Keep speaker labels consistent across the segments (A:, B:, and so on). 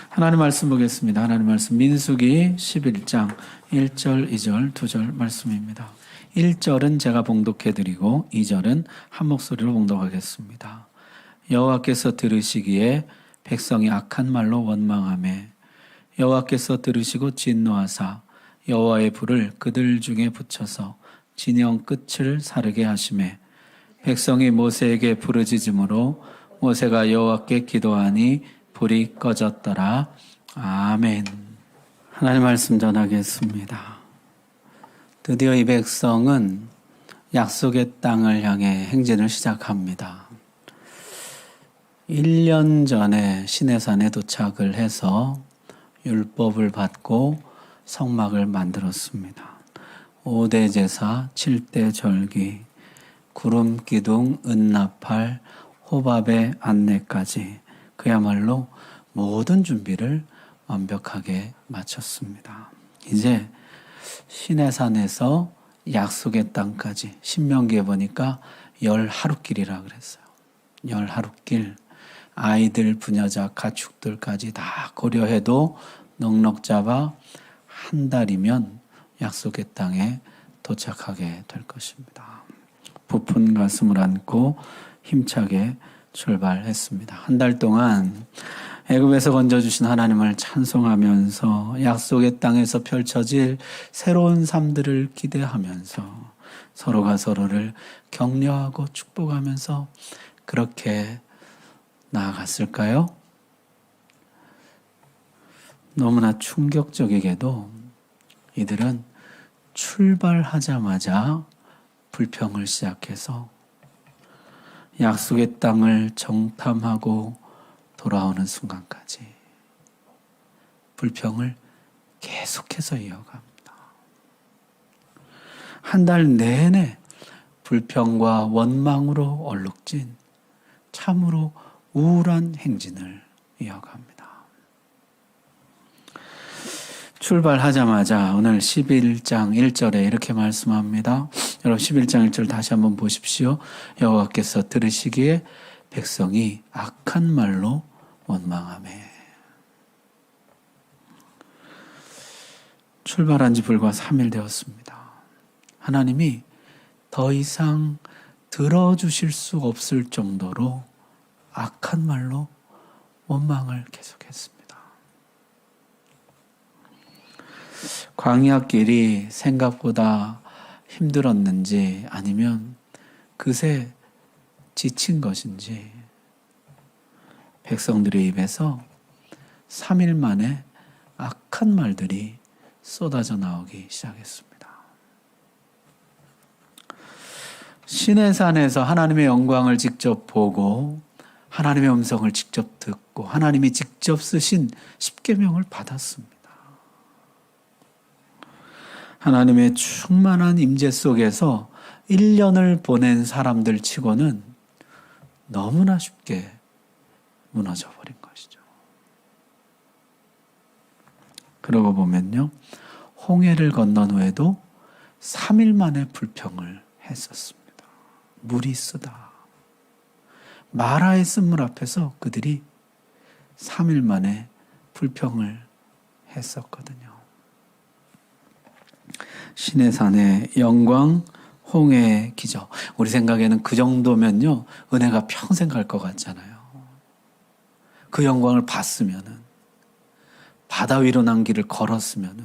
A: 하나님 말씀 보겠습니다. 하나님 말씀 민수기 11장 1절, 2절, 2절 말씀입니다. 1절은 제가 봉독해드리고 2절은 한 목소리로 봉독하겠습니다. 여호와께서 들으시기에 백성이 악한 말로 원망하매 여호와께서 들으시고 진노하사 여호와의 불을 그들 중에 붙여서 진영 끝을 사르게 하시매 백성이 모세에게 부르짖음으로 모세가 여호와께 기도하니 불이 꺼졌더라. 아멘. 하나님 말씀 전하겠습니다. 드디어 이 백성은 약속의 땅을 향해 행진을 시작합니다. 1년 전에 시내산에 도착을 해서 율법을 받고 성막을 만들었습니다. 5대 제사, 7대 절기, 구름 기둥, 은나팔, 호밥의 안내까지 그야말로 모든 준비를 완벽하게 마쳤습니다. 이제 시내산에서 약속의 땅까지 신명기에 보니까 10하루길이라 그랬어요. 10하루길. 아이들, 부녀자, 가축들까지 다 고려해도 넉넉 잡아 한 달이면 약속의 땅에 도착하게 될 것입니다. 부푼 가슴을 안고 힘차게 출발했습니다. 한 달 동안 애굽에서 건져주신 하나님을 찬송하면서 약속의 땅에서 펼쳐질 새로운 삶들을 기대하면서 서로가 서로를 격려하고 축복하면서 그렇게 나아갔을까요? 너무나 충격적이게도 이들은 출발하자마자 불평을 시작해서 약속의 땅을 정탐하고 돌아오는 순간까지 불평을 계속해서 이어갑니다. 한 달 내내 불평과 원망으로 얼룩진 참으로 우울한 행진을 이어갑니다. 출발하자마자 오늘 11장 1절에 이렇게 말씀합니다. 여러분 11장 1절 다시 한번 보십시오. 여호와께서 들으시기에 백성이 악한 말로 원망하매. 출발한 지 불과 3일 되었습니다. 하나님이 더 이상 들어주실 수 없을 정도로 악한 말로 원망을 계속했습니다. 광야길이 생각보다 힘들었는지 아니면 그새 지친 것인지 백성들의 입에서 3일 만에 악한 말들이 쏟아져 나오기 시작했습니다. 시내산에서 하나님의 영광을 직접 보고 하나님의 음성을 직접 듣고 하나님이 직접 쓰신 십계명을 받았습니다. 하나님의 충만한 임재 속에서 1년을 보낸 사람들 치고는 너무나 쉽게 무너져 버린 것이죠. 그러고 보면요, 홍해를 건넌 후에도 3일 만에 불평을 했었습니다. 물이 쓰다. 마라의 쓴물 앞에서 그들이 3일 만에 불평을 했었거든요. 시내산의 영광, 홍해의 기적. 우리 생각에는 그 정도면요, 은혜가 평생 갈 것 같잖아요. 그 영광을 봤으면은, 바다 위로 난 길을 걸었으면은,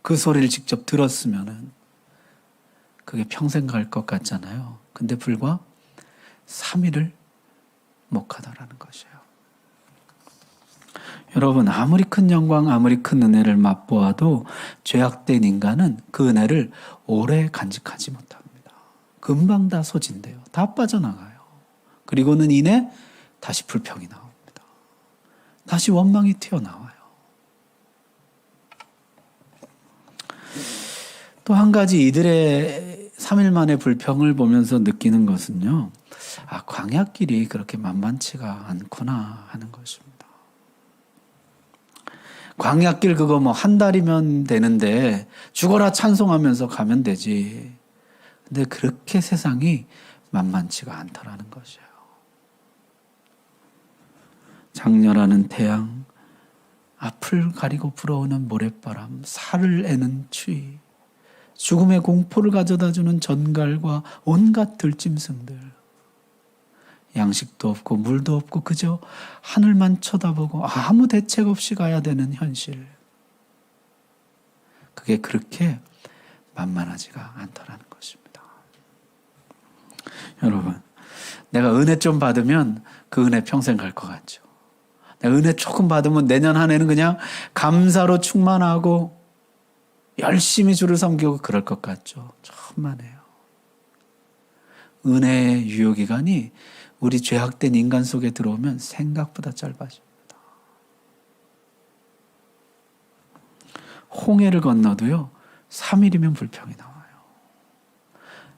A: 그 소리를 직접 들었으면은, 그게 평생 갈 것 같잖아요. 근데 불과 3일을 못 가다라는 것이에요. 여러분, 아무리 큰 영광, 아무리 큰 은혜를 맛보아도 죄악된 인간은 그 은혜를 오래 간직하지 못합니다. 금방 다 소진돼요. 다 빠져나가요. 그리고는 이내 다시 불평이 나옵니다. 다시 원망이 튀어나와요. 또 한 가지 이들의 3일 만에 불평을 보면서 느끼는 것은요, 광야길이 그렇게 만만치가 않구나 하는 것입니다. 광야길 그거 한 달이면 되는데 죽어라 찬송하면서 가면 되지. 근데 그렇게 세상이 만만치가 않다라는 것이에요. 장렬하는 태양, 앞을 가리고 불어오는 모래바람, 살을 애는 추위, 죽음의 공포를 가져다주는 전갈과 온갖 들짐승들, 양식도 없고 물도 없고 그저 하늘만 쳐다보고 아무 대책 없이 가야 되는 현실. 그게 그렇게 만만하지가 않다라는 것입니다. 여러분, 내가 은혜 좀 받으면 그 은혜 평생 갈 것 같죠. 내가 은혜 조금 받으면 내년 한 해는 그냥 감사로 충만하고 열심히 주를 섬기고 그럴 것 같죠. 천만에요. 은혜의 유효기간이 우리 죄악된 인간 속에 들어오면 생각보다 짧아집니다. 홍해를 건너도요 3일이면 불평이 나와요.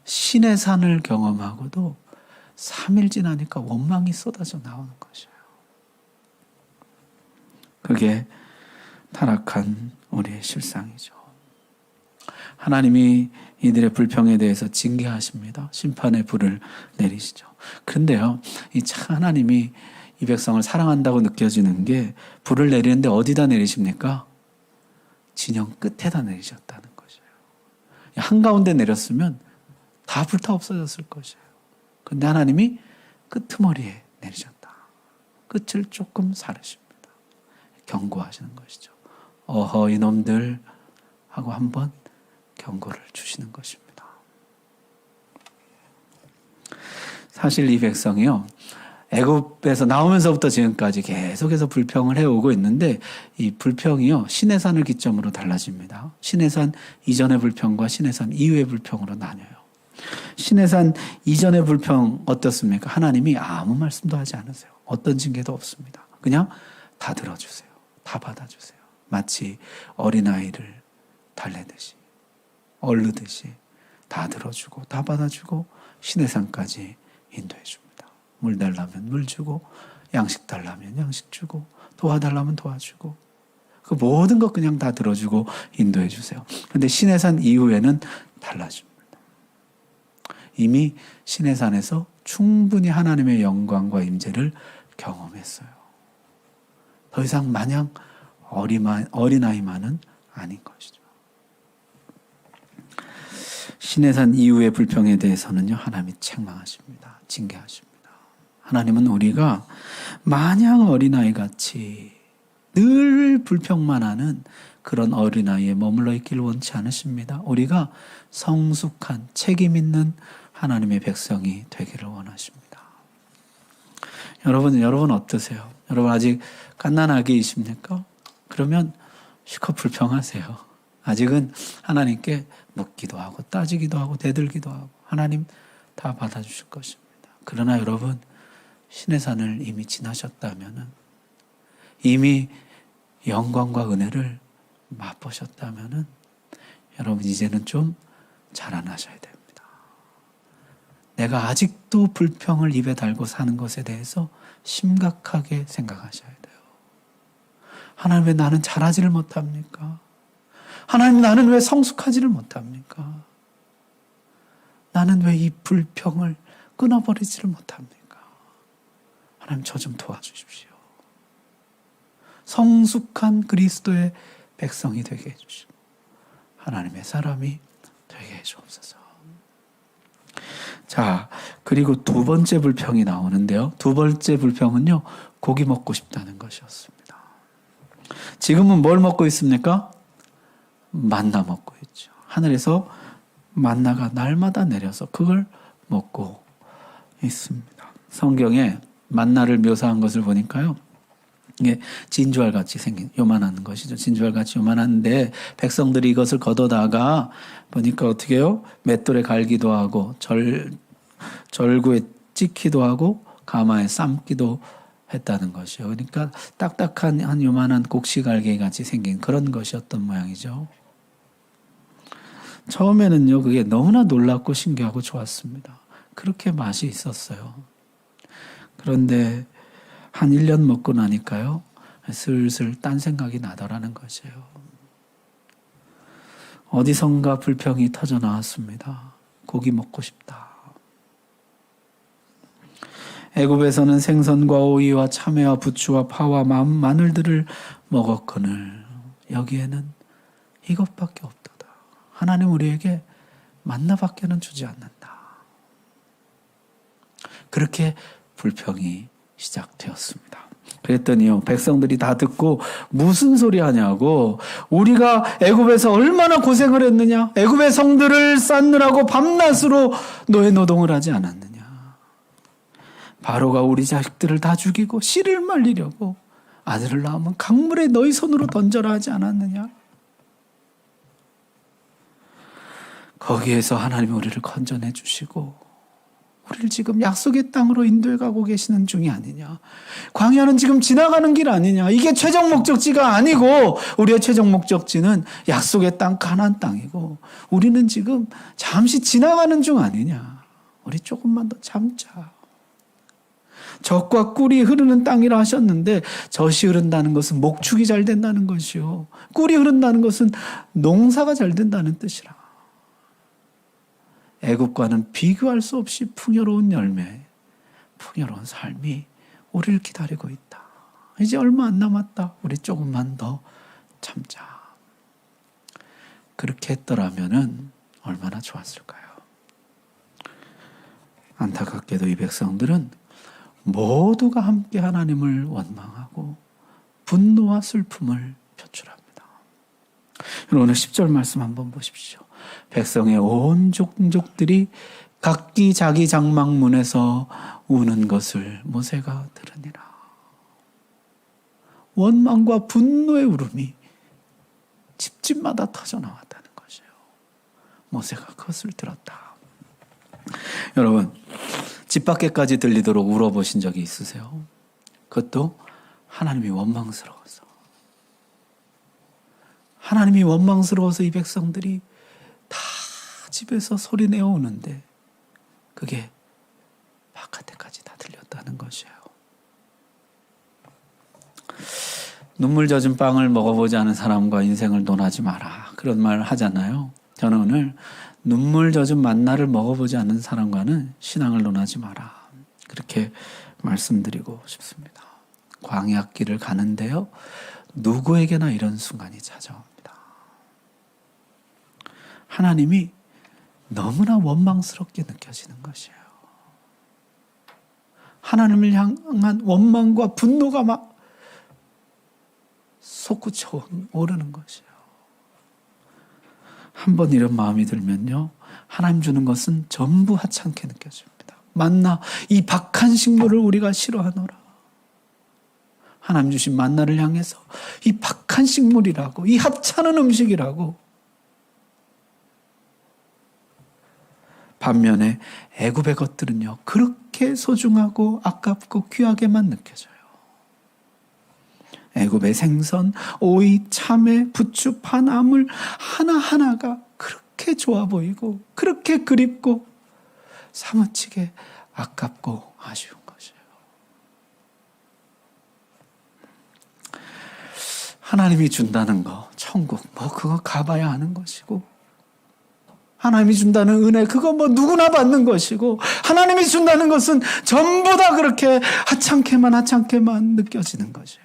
A: 신의 산을 경험하고도 3일 지나니까 원망이 쏟아져 나오는 것이에요. 그게 타락한 우리의 실상이죠. 하나님이 이들의 불평에 대해서 징계하십니다. 심판의 불을 내리시죠. 그런데요, 이 참 하나님이 이 백성을 사랑한다고 느껴지는 게 불을 내리는데 어디다 내리십니까? 진영 끝에다 내리셨다는 것이에요. 한가운데 내렸으면 다 불타 없어졌을 것이에요. 그런데 하나님이 끄트머리에 내리셨다. 끝을 조금 사르십니다. 경고하시는 것이죠. 어허 이놈들 하고 한번 경고를 주시는 것입니다. 사실 이 백성이요, 애굽에서 나오면서부터 지금까지 계속해서 불평을 해오고 있는데 이 불평이요 시내산을 기점으로 달라집니다. 시내산 이전의 불평과 시내산 이후의 불평으로 나뉘어요. 시내산 이전의 불평 어떻습니까? 하나님이 아무 말씀도 하지 않으세요. 어떤 징계도 없습니다. 그냥 다 들어주세요. 다 받아주세요. 마치 어린아이를 달래듯이 얼르듯이 다 들어주고 다 받아주고 시내산까지 인도해 줍니다. 물 달라면 물 주고 양식 달라면 양식 주고 도와달라면 도와주고 그 모든 것 그냥 다 들어주고 인도해 주세요. 그런데 시내산 이후에는 달라집니다. 이미 시내산에서 충분히 하나님의 영광과 임재를 경험했어요. 더 이상 마냥 어린아이만은 아닌 것이죠. 시내산 이후의 불평에 대해서는요 하나님이 책망하십니다. 징계하십니다. 하나님은 우리가 마냥 어린아이같이 늘 불평만 하는 그런 어린아이에 머물러 있기를 원치 않으십니다. 우리가 성숙한 책임 있는 하나님의 백성이 되기를 원하십니다. 여러분 어떠세요? 여러분 아직 갓난아기이십니까? 그러면 실컷 불평하세요. 아직은 하나님께 묻기도 하고 따지기도 하고 대들기도 하고 하나님 다 받아주실 것입니다. 그러나 여러분 시내산을 이미 지나셨다면 이미 영광과 은혜를 맛보셨다면 여러분 이제는 좀 자라나셔야 됩니다. 내가 아직도 불평을 입에 달고 사는 것에 대해서 심각하게 생각하셔야 돼요. 하나님 왜 나는 잘하지를 못합니까? 하나님 나는 왜 성숙하지를 못합니까? 나는 왜 이 불평을 끊어버리지를 못합니까? 하나님 저 좀 도와주십시오. 성숙한 그리스도의 백성이 되게 해주시고 하나님의 사람이 되게 해주옵소서. 자, 그리고 두 번째 불평이 나오는데요. 두 번째 불평은요, 고기 먹고 싶다는 것이었습니다. 지금은 뭘 먹고 있습니까? 만나 먹고 있죠. 하늘에서 만나가 날마다 내려서 그걸 먹고 있습니다. 성경에 만나를 묘사한 것을 보니까요, 이게 진주알같이 생긴 요만한 것이죠. 진주알같이 요만한데 백성들이 이것을 걷어다가 보니까 어떻게 해요? 맷돌에 갈기도 하고 절구에 찍기도 하고 가마에 삶기도 했다는 것이요. 그러니까 딱딱한 한 요만한 곡식알갱이 같이 생긴 그런 것이었던 모양이죠. 처음에는요 그게 너무나 놀랍고 신기하고 좋았습니다. 그렇게 맛이 있었어요. 그런데 한 1년 먹고 나니까요 슬슬 딴 생각이 나더라는 것이에요. 어디선가 불평이 터져 나왔습니다. 고기 먹고 싶다. 애굽에서는 생선과 오이와 참외와 부추와 파와 마늘들을 먹었거늘 여기에는 이것밖에 없도다. 하나님 우리에게 만나밖에는 주지 않는다. 그렇게 불평이 시작되었습니다. 그랬더니요, 백성들이 다 듣고 무슨 소리 하냐고, 우리가 애굽에서 얼마나 고생을 했느냐, 애굽의 성들을 쌓느라고 밤낮으로 노예 노동을 하지 않았느냐, 바로가 우리 자식들을 다 죽이고 씨를 말리려고 아들을 낳으면 강물에 너희 손으로 던져라 하지 않았느냐. 거기에서 하나님이 우리를 건져내 주시고 우리를 지금 약속의 땅으로 인도해 가고 계시는 중이 아니냐. 광야는 지금 지나가는 길 아니냐. 이게 최종 목적지가 아니고 우리의 최종 목적지는 약속의 땅 가나안 땅이고 우리는 지금 잠시 지나가는 중 아니냐. 우리 조금만 더 참자. 젖과 꿀이 흐르는 땅이라 하셨는데 젖이 흐른다는 것은 목축이 잘 된다는 것이요. 꿀이 흐른다는 것은 농사가 잘 된다는 뜻이라. 애굽과는 비교할 수 없이 풍요로운 열매, 풍요로운 삶이 우리를 기다리고 있다. 이제 얼마 안 남았다. 우리 조금만 더 참자. 그렇게 했더라면은 얼마나 좋았을까요? 안타깝게도 이 백성들은 모두가 함께 하나님을 원망하고 분노와 슬픔을 표출합니다. 오늘 10절 말씀 한번 보십시오. 백성의 온 종족들이 각기 자기 장막문에서 우는 것을 모세가 들으니라. 원망과 분노의 울음이 집집마다 터져나왔다는 것이에요. 모세가 그것을 들었다. 여러분, 집 밖에까지 들리도록 울어보신 적이 있으세요? 그것도 하나님이 원망스러워서. 하나님이 원망스러워서 이 백성들이 다 집에서 소리내어 오는데 그게 바깥에까지 다 들렸다는 것이에요. 눈물 젖은 빵을 먹어보지 않은 사람과 인생을 논하지 마라. 그런 말 하잖아요. 저는 오늘 눈물 젖은 만나를 먹어보지 않은 사람과는 신앙을 논하지 마라. 그렇게 말씀드리고 싶습니다. 광야길을 가는데요. 누구에게나 이런 순간이 찾아옵니다. 하나님이 너무나 원망스럽게 느껴지는 것이에요. 하나님을 향한 원망과 분노가 막 솟구쳐 오르는 것이에요. 한번 이런 마음이 들면요, 하나님 주는 것은 전부 하찮게 느껴집니다. 만나, 이 박한 식물을 우리가 싫어하노라. 하나님 주신 만나를 향해서 이 박한 식물이라고, 이 하찮은 음식이라고. 반면에 애굽의 것들은요, 그렇게 소중하고 아깝고 귀하게만 느껴져요. 애굽의 생선, 오이, 참외, 부추, 파, 나물 하나하나가 그렇게 좋아 보이고 그렇게 그립고 사무치게 아깝고 아쉬운 것이에요. 하나님이 준다는 거, 천국, 그거 가봐야 하는 것이고, 하나님이 준다는 은혜, 그거 누구나 받는 것이고, 하나님이 준다는 것은 전부 다 그렇게 하찮게만 느껴지는 것이에요.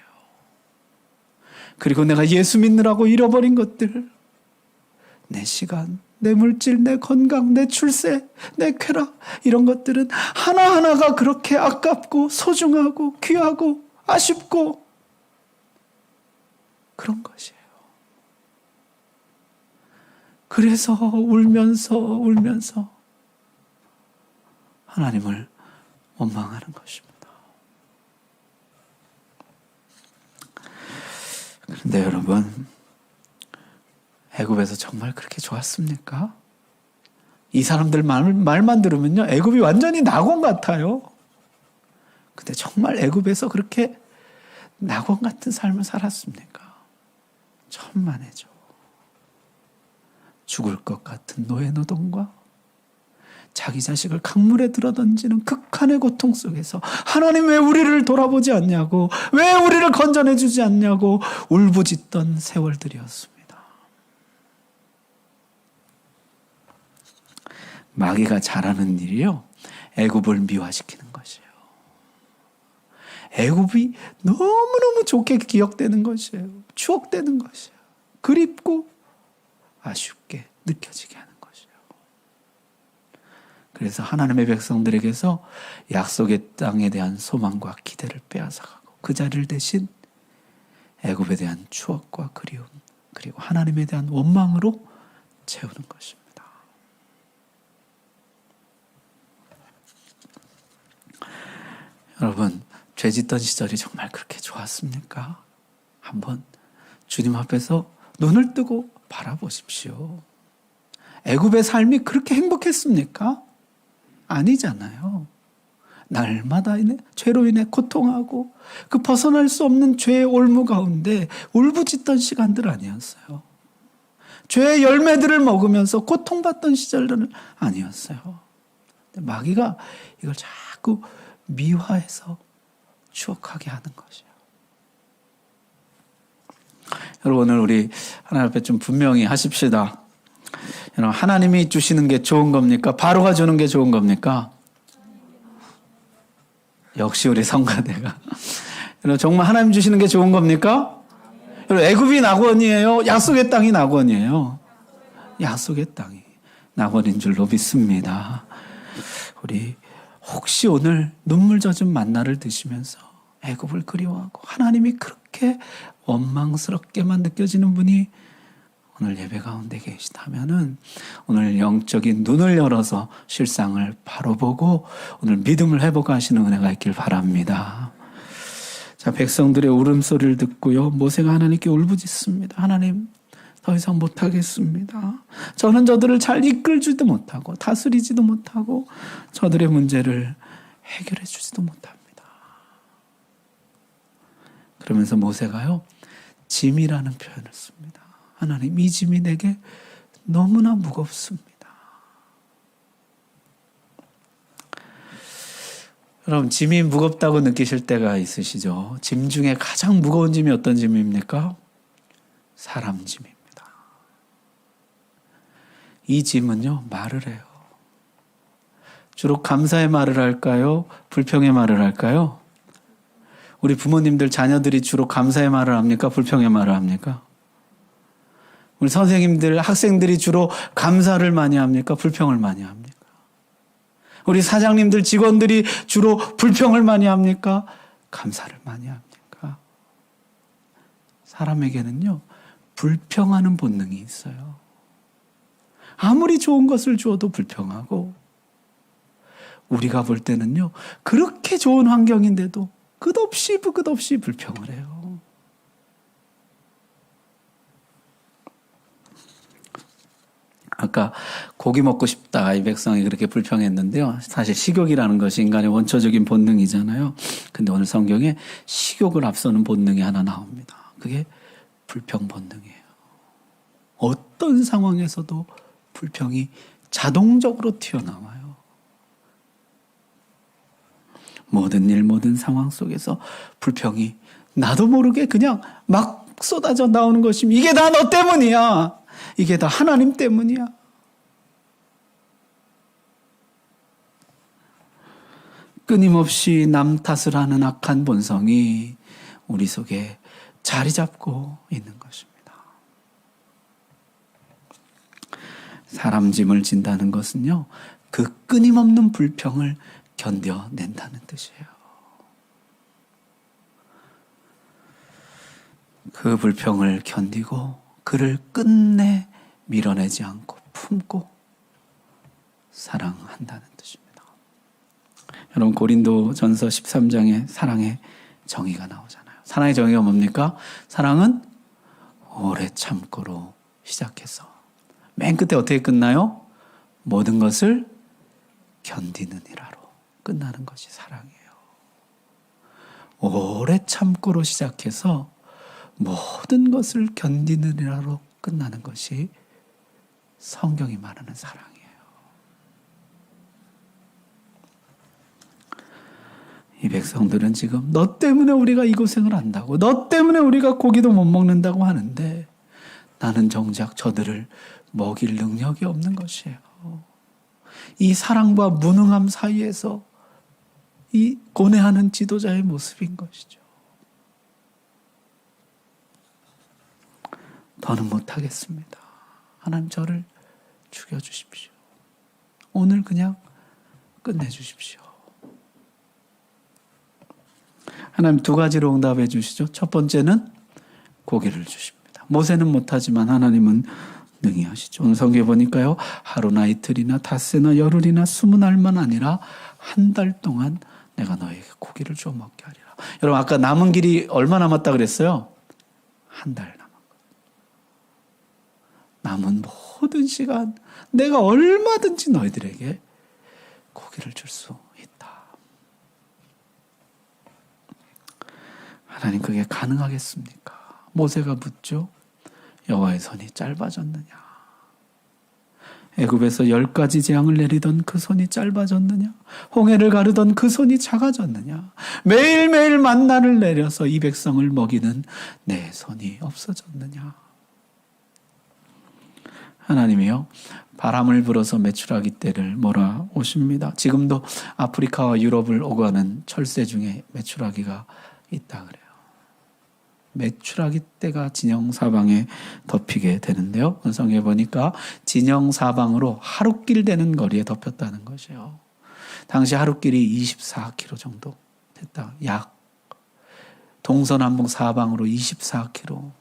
A: 그리고 내가 예수 믿느라고 잃어버린 것들, 내 시간, 내 물질, 내 건강, 내 출세, 내 쾌락, 이런 것들은 하나하나가 그렇게 아깝고 소중하고 귀하고 아쉽고 그런 것이에요. 그래서 울면서 하나님을 원망하는 것입니다. 그런데 여러분, 애굽에서 정말 그렇게 좋았습니까? 이 사람들 말만 들으면요, 애굽이 완전히 낙원 같아요. 근데 정말 애굽에서 그렇게 낙원 같은 삶을 살았습니까? 천만에죠. 죽을 것 같은 노예 노동과 자기 자식을 강물에 들어던지는 극한의 고통 속에서 하나님 왜 우리를 돌아보지 않냐고, 왜 우리를 건져내 주지 않냐고 울부짖던 세월들이었습니다. 마귀가 잘하는 일이요, 애굽을 미화시키는 것이에요. 애굽이 너무너무 좋게 기억되는 것이에요. 추억되는 것이에요. 그립고 아쉽게 느껴지게 하는 것이에요. 그래서 하나님의 백성들에게서 약속의 땅에 대한 소망과 기대를 빼앗아가고 그 자리를 대신 애굽에 대한 추억과 그리움, 그리고 하나님에 대한 원망으로 채우는 것입니다. 여러분, 죄 짓던 시절이 정말 그렇게 좋았습니까? 한번 주님 앞에서 눈을 뜨고 바라보십시오. 애굽의 삶이 그렇게 행복했습니까? 아니잖아요. 날마다 죄로 인해 고통하고 그 벗어날 수 없는 죄의 올무 가운데 울부짖던 시간들 아니었어요. 죄의 열매들을 먹으면서 고통받던 시절들은 아니었어요. 마귀가 이걸 자꾸 미화해서 추억하게 하는 것이에요. 여러분, 오늘 우리 하나님 앞에 좀 분명히 하십시다. 여러분, 하나님이 주시는 게 좋은 겁니까? 바로가 주는 게 좋은 겁니까? 역시 우리 성가대가. 여러분, 정말 하나님 주시는 게 좋은 겁니까? 여러분, 애굽이 낙원이에요? 약속의 땅이 낙원이에요? 약속의 땅이 낙원인 줄로 믿습니다. 우리 혹시 오늘 눈물 젖은 만나를 드시면서 애굽을 그리워하고 하나님이 그렇게 원망스럽게만 느껴지는 분이 오늘 예배 가운데 계시다면은 오늘 영적인 눈을 열어서 실상을 바로 보고 오늘 믿음을 회복하시는 은혜가 있길 바랍니다. 자, 백성들의 울음소리를 듣고요, 모세가 하나님께 울부짖습니다. 하나님, 더 이상 못하겠습니다. 저는 저들을 잘 이끌지도 못하고 다스리지도 못하고 저들의 문제를 해결해 주지도 못합니다. 그러면서 모세가요, 짐이라는 표현을 씁니다. 하나님, 이 짐이 내게 너무나 무겁습니다. 여러분, 짐이 무겁다고 느끼실 때가 있으시죠? 짐 중에 가장 무거운 짐이 어떤 짐입니까? 사람 짐입니다. 이 짐은요, 말을 해요. 주로 감사의 말을 할까요? 불평의 말을 할까요? 우리 부모님들 자녀들이 주로 감사의 말을 합니까? 불평의 말을 합니까? 우리 선생님들, 학생들이 주로 감사를 많이 합니까? 불평을 많이 합니까? 우리 사장님들, 직원들이 주로 불평을 많이 합니까? 감사를 많이 합니까? 사람에게는요, 불평하는 본능이 있어요. 아무리 좋은 것을 주어도 불평하고, 우리가 볼 때는요, 그렇게 좋은 환경인데도 끝없이 불평을 해요. 아까 고기 먹고 싶다, 이 백성이 그렇게 불평했는데요, 사실 식욕이라는 것이 인간의 원초적인 본능이잖아요. 근데 오늘 성경에 식욕을 앞서는 본능이 하나 나옵니다. 그게 불평 본능이에요. 어떤 상황에서도 불평이 자동적으로 튀어나와요. 모든 일, 모든 상황 속에서 불평이 나도 모르게 그냥 막 쏟아져 나오는 것이면 이게 다 너 때문이야. 이게 다 하나님 때문이야. 끊임없이 남 탓을 하는 악한 본성이 우리 속에 자리 잡고 있는 것입니다. 사람 짐을 진다는 것은요, 그 끊임없는 불평을 견뎌낸다는 뜻이에요. 그 불평을 견디고 그를 끝내 밀어내지 않고 품고 사랑한다는 뜻입니다. 여러분, 고린도전서 13장에 사랑의 정의가 나오잖아요. 사랑의 정의가 뭡니까? 사랑은 오래 참고로 시작해서 맨 끝에 어떻게 끝나요? 모든 것을 견디느니라로 끝나는 것이 사랑이에요. 오래 참고로 시작해서 모든 것을 견디느니라로 끝나는 것이 성경이 말하는 사랑이에요. 이 백성들은 지금 너 때문에 우리가 이 고생을 한다고, 너 때문에 우리가 고기도 못 먹는다고 하는데 나는 정작 저들을 먹일 능력이 없는 것이에요. 이 사랑과 무능함 사이에서 이 고뇌하는 지도자의 모습인 것이죠. 더는 못하겠습니다. 하나님 저를 죽여주십시오. 오늘 그냥 끝내주십시오. 하나님 두 가지로 응답해 주시죠. 첫 번째는 고기를 주십니다. 모세는 못하지만 하나님은 능히 하시죠. 오늘 성경에 보니까요, 하루나 이틀이나 닷새나 열흘이나 20날만 아니라 한 달 동안 내가 너에게 고기를 줘 먹게 하리라. 여러분 아까 남은 길이 얼마 남았다 그랬어요? 한 달 남았거든요. 남은 모든 시간 내가 얼마든지 너희들에게 고기를 줄 수 있다. 하나님 그게 가능하겠습니까? 모세가 묻죠. 여호와의 손이 짧아졌느냐? 애굽에서 10가지 재앙을 내리던 그 손이 짧아졌느냐? 홍해를 가르던 그 손이 작아졌느냐? 매일매일 만나를 내려서 이 백성을 먹이는 내 손이 없어졌느냐? 하나님이요, 바람을 불어서 메추라기 떼를 몰아오십니다. 지금도 아프리카와 유럽을 오가는 철새 중에 메추라기가 있다 그래요. 메추라기 떼가 진영사방에 덮이게 되는데요. 성경에 보니까 진영사방으로 하루길 되는 거리에 덮였다는 것이에요. 당시 하루길이 24km 정도 됐다. 약 동서남북 사방으로 24km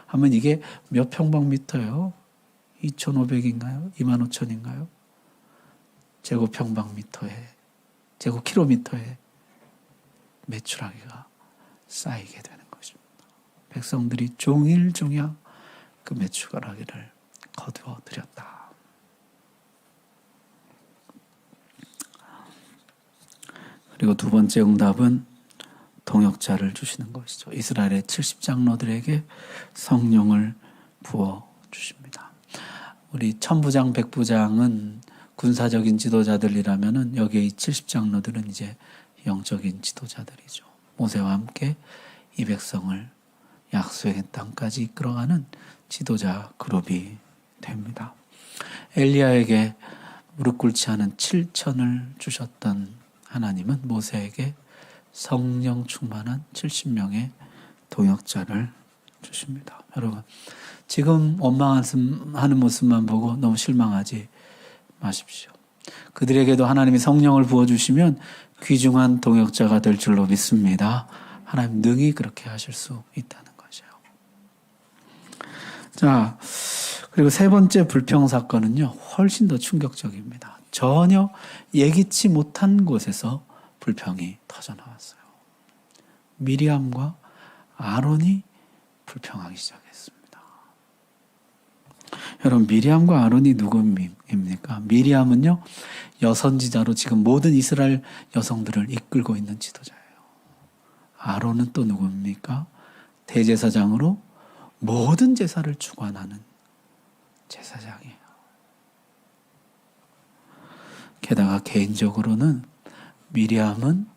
A: 하면 이게 몇 평방미터예요? 2,500인가요? 25,000인가요? 제곱평방미터에, 제곱킬로미터에 메추라기가 쌓이게 되는 것입니다. 백성들이 종일종일 그 메추라기를 거두어 들였다. 그리고 두 번째 응답은 동역자를 주시는 것이죠. 이스라엘의 70장로들에게 성령을 부어 주십니다. 우리 천부장, 백부장은 군사적인 지도자들이라면은 여기에 이 70장로들은 이제 영적인 지도자들이죠. 모세와 함께 이 백성을 약속의 땅까지 이끌어가는 지도자 그룹이 됩니다. 엘리야에게 무릎 꿇지 않은 7천을 주셨던 하나님은 모세에게 성령 충만한 70명의 동역자를 주십니다. 여러분, 지금 원망하는 모습만 보고 너무 실망하지 마십시오. 그들에게도 하나님이 성령을 부어주시면 귀중한 동역자가 될 줄로 믿습니다. 하나님 능히 그렇게 하실 수 있다는 것이에요. 자, 그리고 세 번째 불평 사건은요, 훨씬 더 충격적입니다. 전혀 예기치 못한 곳에서 불평이 터져나왔어요. 미리암과 아론이 불평하기 시작했습니다. 여러분, 미리암과 아론이 누구입니까? 미리암은요, 여선지자로 지금 모든 이스라엘 여성들을 이끌고 있는 지도자예요. 아론은 또 누구입니까? 대제사장으로 모든 제사를 주관하는 제사장이에요. 게다가 개인적으로는 미리암은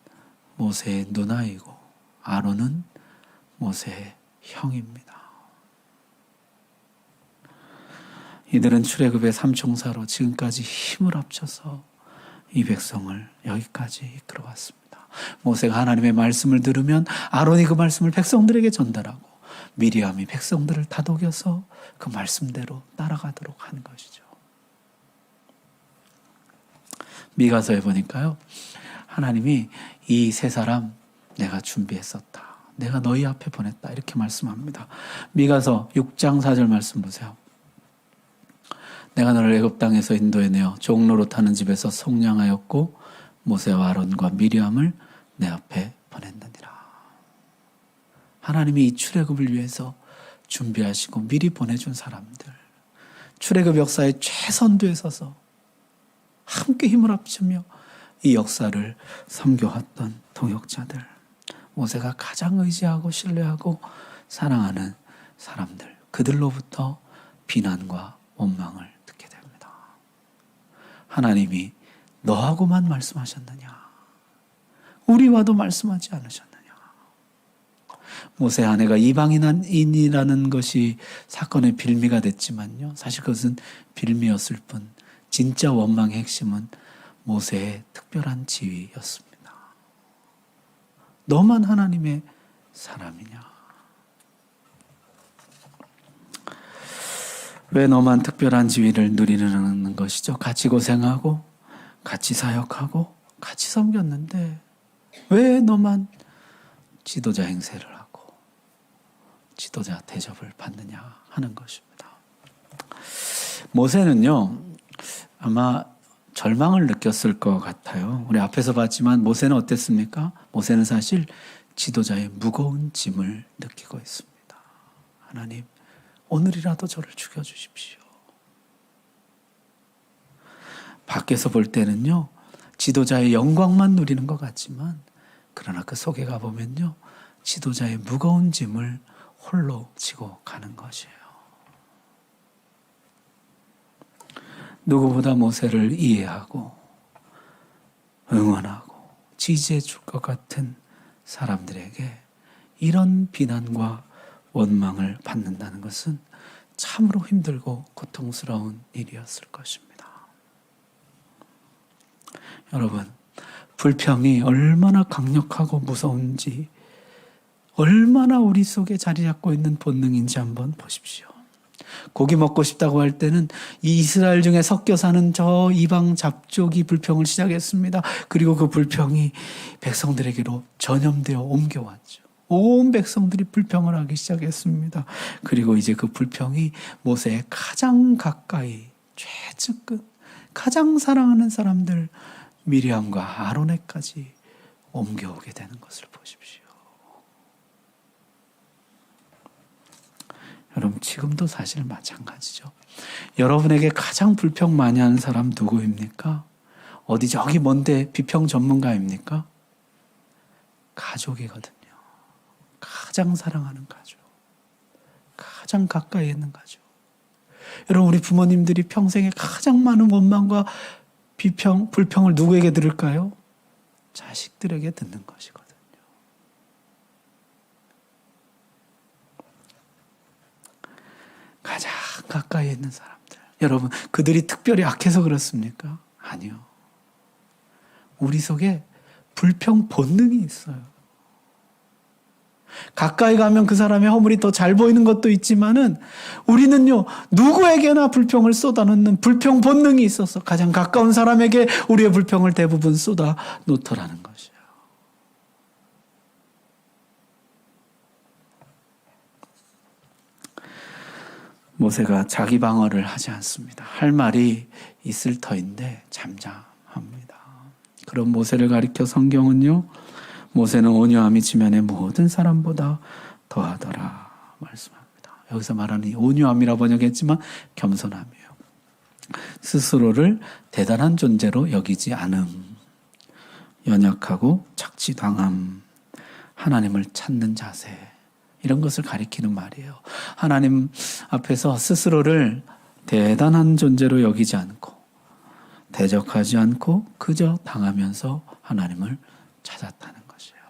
A: 모세의 누나이고 아론은 모세의 형입니다. 이들은 출애굽의 삼총사로 지금까지 힘을 합쳐서 이 백성을 여기까지 이끌어왔습니다. 모세가 하나님의 말씀을 들으면 아론이 그 말씀을 백성들에게 전달하고 미리암이 백성들을 다독여서 그 말씀대로 따라가도록 하는 것이죠. 미가서에 보니까요, 하나님이 이 세 사람 내가 준비했었다. 내가 너희 앞에 보냈다. 이렇게 말씀합니다. 미가서 6장 4절 말씀 보세요. 내가 너를 애굽 땅에서 인도해내어 종로로 타는 집에서 속량하였고 모세와 아론과 미리암을 내 앞에 보냈느니라. 하나님이 이 출애굽을 위해서 준비하시고 미리 보내준 사람들, 출애굽 역사의 최선두에 서서 함께 힘을 합치며 이 역사를 섬겨왔던 동역자들, 모세가 가장 의지하고 신뢰하고 사랑하는 사람들, 그들로부터 비난과 원망을 듣게 됩니다. 하나님이 너하고만 말씀하셨느냐? 우리와도 말씀하지 않으셨느냐? 모세 아내가 이방인이라는 것이 사건의 빌미가 됐지만요, 사실 그것은 빌미였을 뿐 진짜 원망의 핵심은 모세의 특별한 지위였습니다. 너만 하나님의 사람이냐? 왜 너만 특별한 지위를 누리는 것이죠? 같이 고생하고 같이 사역하고 같이 섬겼는데 왜 너만 지도자 행세를 하고 지도자 대접을 받느냐 하는 것입니다. 모세는요, 아마 절망을 느꼈을 것 같아요. 우리 앞에서 봤지만 모세는 어땠습니까? 모세는 사실 지도자의 무거운 짐을 느끼고 있습니다. 하나님, 오늘이라도 저를 죽여주십시오. 밖에서 볼 때는요, 지도자의 영광만 누리는 것 같지만, 그러나 그 속에 가보면요, 지도자의 무거운 짐을 홀로 지고 가는 것이에요. 누구보다 모세를 이해하고 응원하고 지지해 줄 것 같은 사람들에게 이런 비난과 원망을 받는다는 것은 참으로 힘들고 고통스러운 일이었을 것입니다. 여러분, 불평이 얼마나 강력하고 무서운지, 얼마나 우리 속에 자리 잡고 있는 본능인지 한번 보십시오. 고기 먹고 싶다고 할 때는 이 이스라엘 중에 섞여 사는 저 이방 잡족이 불평을 시작했습니다. 그리고 그 불평이 백성들에게로 전염되어 옮겨왔죠. 온 백성들이 불평을 하기 시작했습니다. 그리고 이제 그 불평이 모세의 가장 가까이, 최측근, 가장 사랑하는 사람들 미리암과 아론에까지 옮겨오게 되는 것을 보십시오. 여러분, 지금도 사실 마찬가지죠. 여러분에게 가장 불평 많이 하는 사람 누구입니까? 어디 저기 먼데 비평 전문가입니까? 가족이거든요. 가장 사랑하는 가족. 가장 가까이 있는 가족. 여러분, 우리 부모님들이 평생에 가장 많은 원망과 비평, 불평을 누구에게 들을까요? 자식들에게 듣는 것이거든요. 가장 가까이 있는 사람들. 여러분, 그들이 특별히 악해서 그렇습니까? 아니요. 우리 속에 불평 본능이 있어요. 가까이 가면 그 사람의 허물이 더 잘 보이는 것도 있지만은 우리는요, 누구에게나 불평을 쏟아놓는 불평 본능이 있어서 가장 가까운 사람에게 우리의 불평을 대부분 쏟아 놓더라는 것이에요. 모세가 자기 방어를 하지 않습니다. 할 말이 있을 터인데 잠잠합니다. 그런 모세를 가리켜 성경은요, 모세는 온유함이 지면의 모든 사람보다 더하더라 말씀합니다. 여기서 말하는 이 온유함이라 번역했지만 겸손함이에요. 스스로를 대단한 존재로 여기지 않음, 연약하고 착취당함, 하나님을 찾는 자세, 이런 것을 가리키는 말이에요. 하나님 앞에서 스스로를 대단한 존재로 여기지 않고 대적하지 않고 그저 당하면서 하나님을 찾았다는 것이에요.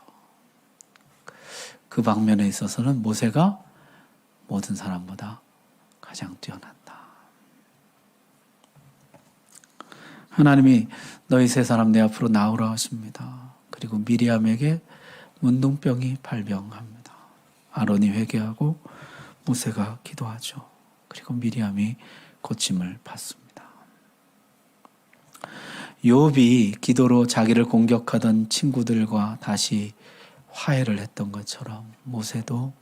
A: 그 방면에 있어서는 모세가 모든 사람보다 가장 뛰어났다. 하나님이 너희 세 사람 내 앞으로 나오라 하십니다. 그리고 미리암에게 문둥병이 발병합니다. 아론이 회개하고 모세가 기도하죠. 그리고 미리암이 고침을 받습니다. 욥이 기도로 자기를 공격하던 친구들과 다시 화해를 했던 것처럼 모세도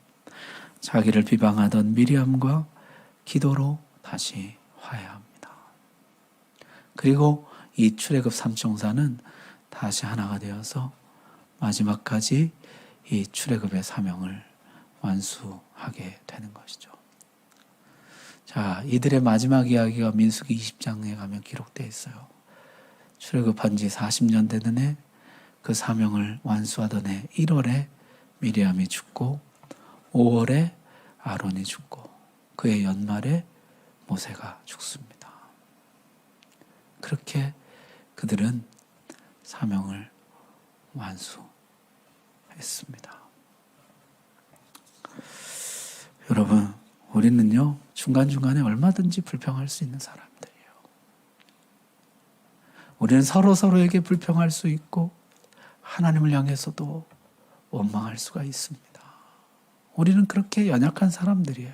A: 자기를 비방하던 미리암과 기도로 다시 화해합니다. 그리고 이 출애굽 삼총사는 다시 하나가 되어서 마지막까지 이 출애굽의 사명을 완수하게 되는 것이죠. 자, 이들의 마지막 이야기가 민수기 20장에 가면 기록되어 있어요. 출애굽한 지 40년 되는 해, 그 사명을 완수하던 해 1월에 미리암이 죽고 5월에 아론이 죽고 그의 연말에 모세가 죽습니다. 그렇게 그들은 사명을 완수했습니다. 여러분, 우리는요, 중간중간에 얼마든지 불평할 수 있는 사람들이에요. 우리는 서로에게 불평할 수 있고 하나님을 향해서도 원망할 수가 있습니다. 우리는 그렇게 연약한 사람들이에요.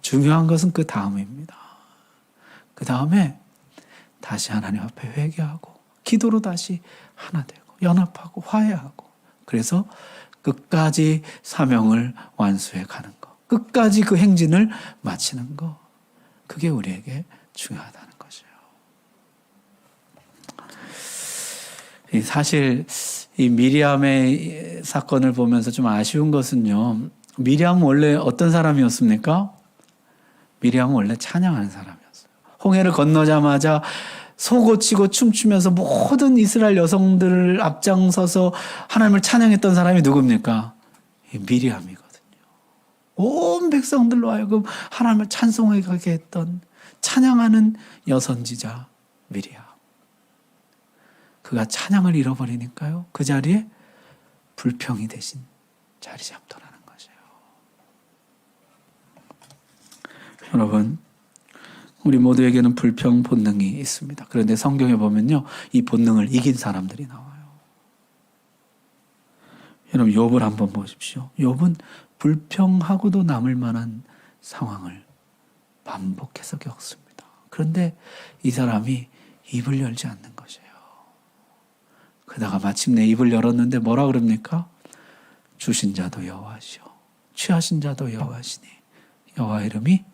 A: 중요한 것은 그 다음입니다. 그 다음에 다시 하나님 앞에 회개하고 기도로 다시 하나 되고 연합하고 화해하고, 그래서 끝까지 사명을 완수해 가는 것, 끝까지 그 행진을 마치는 것, 그게 우리에게 중요하다는 것이에요. 사실 이 미리암의 사건을 보면서 좀 아쉬운 것은요, 미리암은 원래 어떤 사람이었습니까? 미리암은 원래 찬양하는 사람이었어요. 홍해를 건너자마자 소고치고 춤추면서 모든 이스라엘 여성들을 앞장서서 하나님을 찬양했던 사람이 누굽니까? 미리암이거든요. 온 백성들로 하여금 하나님을 찬송하게 했던 찬양하는 여선지자 미리암. 그가 찬양을 잃어버리니까요, 그 자리에 불평이 대신 자리 잡더라는 것이에요. 여러분, 우리 모두에게는 불평 본능이 있습니다. 그런데 성경에 보면요, 이 본능을 이긴 사람들이 나와요. 여러분, 욥을 한번 보십시오. 욥은 불평하고도 남을 만한 상황을 반복해서 겪습니다. 그런데 이 사람이 입을 열지 않는 것이에요. 그러다가 마침내 입을 열었는데 뭐라 그럽니까? 주신 자도 여호와시오, 취하신 자도 여호와시니 여호와 이름이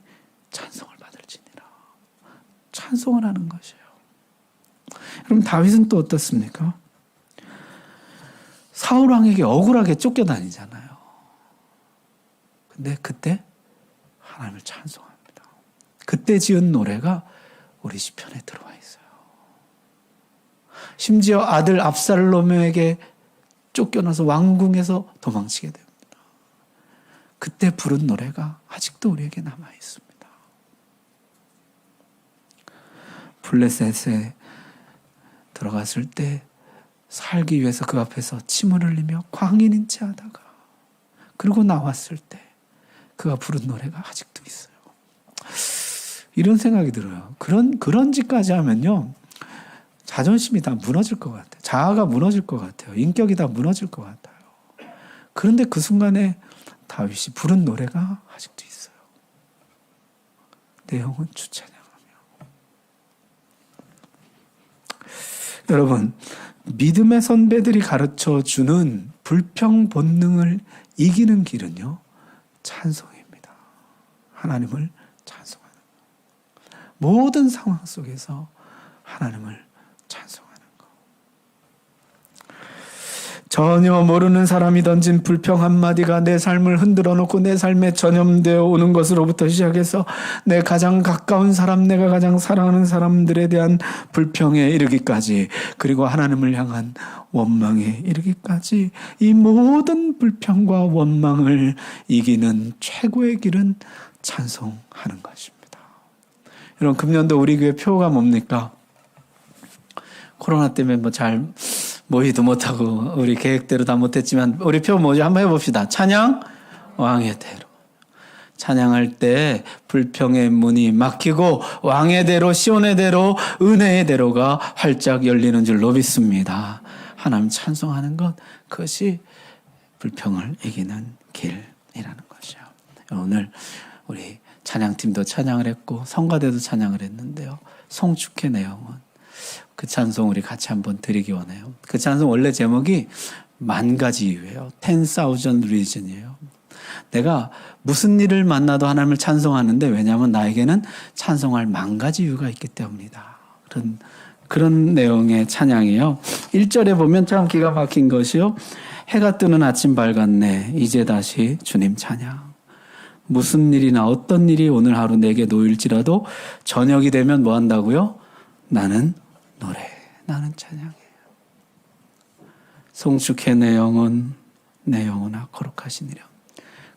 A: 찬송을 받을지니라. 찬송을 하는 것이에요. 여러분, 다윗은 또 어떻습니까? 사울 왕에게 억울하게 쫓겨다니잖아요. 근데 그때 하나님을 찬송합니다. 그때 지은 노래가 우리 시편에 들어와 있어요. 심지어 아들 압살롬에게 쫓겨나서 왕궁에서 도망치게 됩니다. 그때 부른 노래가 아직도 우리에게 남아 있습니다. 블레셋에 들어갔을 때 살기 위해서 그 앞에서 침을 흘리며 광인인 채 하다가, 그리고 나왔을 때 그가 부른 노래가 아직도 있어요. 이런 생각이 들어요. 그런 짓까지 하면요, 자존심이 다 무너질 것 같아요. 자아가 무너질 것 같아요. 인격이 다 무너질 것 같아요. 그런데 그 순간에 다윗이 부른 노래가 아직도 있어요. 내 영혼 주 찬양하며. 여러분, 믿음의 선배들이 가르쳐주는 불평 본능을 이기는 길은요, 찬송입니다. 하나님을 찬송하는 것. 모든 상황 속에서 하나님을 찬송하는 것. 전혀 모르는 사람이 던진 불평 한마디가 내 삶을 흔들어 놓고 내 삶에 전염되어 오는 것으로부터 시작해서 내 가장 가까운 사람, 내가 가장 사랑하는 사람들에 대한 불평에 이르기까지, 그리고 하나님을 향한 원망에 이르기까지, 이 모든 불평과 원망을 이기는 최고의 길은 찬송하는 것입니다. 여러분, 금년도 우리 교회 표가 뭡니까? 코로나 때문에 잘 모이도 못하고 우리 계획대로 다 못했지만 우리 표 뭐죠? 한번 해봅시다. 찬양 왕의 대로. 찬양할 때 불평의 문이 막히고 왕의 대로, 시온의 대로, 은혜의 대로가 활짝 열리는 줄로 믿습니다. 하나님 찬송하는 것, 그것이 불평을 이기는 길이라는 것이요. 오늘 우리 찬양팀도 찬양을 했고 성가대도 찬양을 했는데요, 송축해 내 영혼, 그 찬송 우리 같이 한번 드리기 원해요. 그 찬송 원래 제목이 10,000가지 이유예요. 10,000 reason이에요. 내가 무슨 일을 만나도 하나님을 찬송하는데, 왜냐하면 나에게는 찬송할 10,000가지 이유가 있기 때문이다. 그런 내용의 찬양이에요. 1절에 보면 참 기가 막힌 것이요. 해가 뜨는 아침 밝았네. 이제 다시 주님 찬양. 무슨 일이나 어떤 일이 오늘 하루 내게 놓일지라도 저녁이 되면 뭐 한다고요? 나는 찬양해요. 송축해 내 영혼, 내 영혼아 거룩하시니라.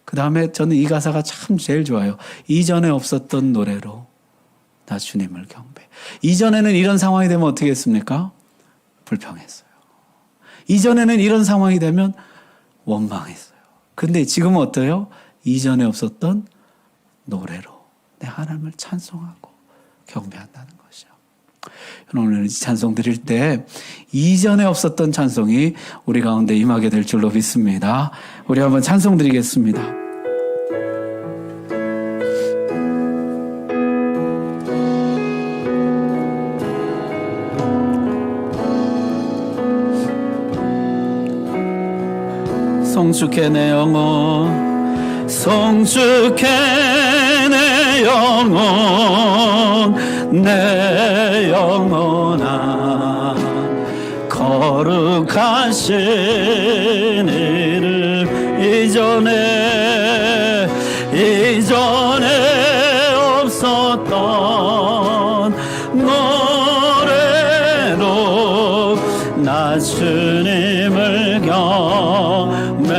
A: 그 다음에 저는 이 가사가 참 제일 좋아요. 이전에 없었던 노래로 나 주님을 경배. 이전에는 이런 상황이 되면 어떻게 했습니까? 불평했어요. 이전에는 이런 상황이 되면 원망했어요. 근데 지금은 어때요? 이전에 없었던 노래로 내 하나님을 찬송하고 경배한다는 것이요. 오늘 찬송 드릴 때 이전에 없었던 찬송이 우리 가운데 임하게 될 줄로 믿습니다. 우리 한번 찬송 드리겠습니다. 성숙해 내 영혼, 성숙해 내 영혼, 내 영혼아, 거룩하신 이를 이전에 없었던 노래로 나 주님을 경배.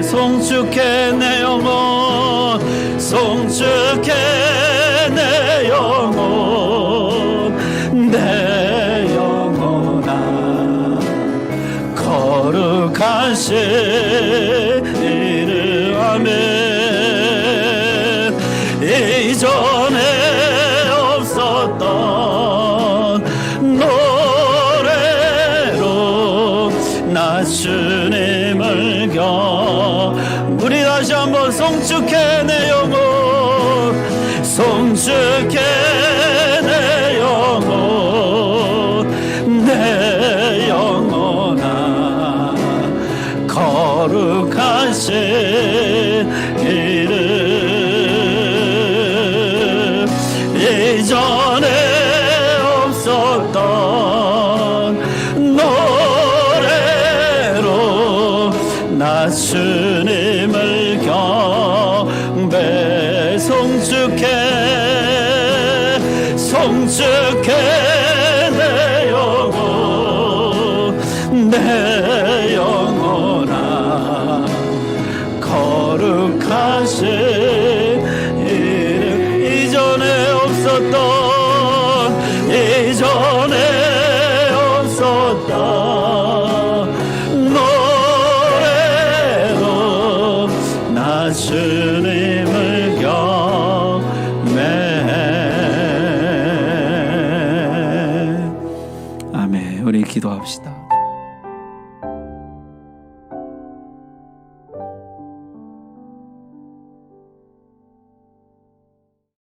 A: 성숙해 내 영혼, 성숙해 내 영혼, 내 영혼아, 거룩하신 이를 아멘. 이전에 없었던 노래로 나 주님을 우리 다시 한번 성축해 내 영혼, 성축해 내 영혼, 내 영혼아, 거룩하신 이름. 이전에 없었던 노래로 나 주님을 경배. 성축해 내 영혼, 내 영혼아, 거룩하신 이름. 이전에 없었던 노래로 나 주님을 경배. 아멘. 우리 기도합시다.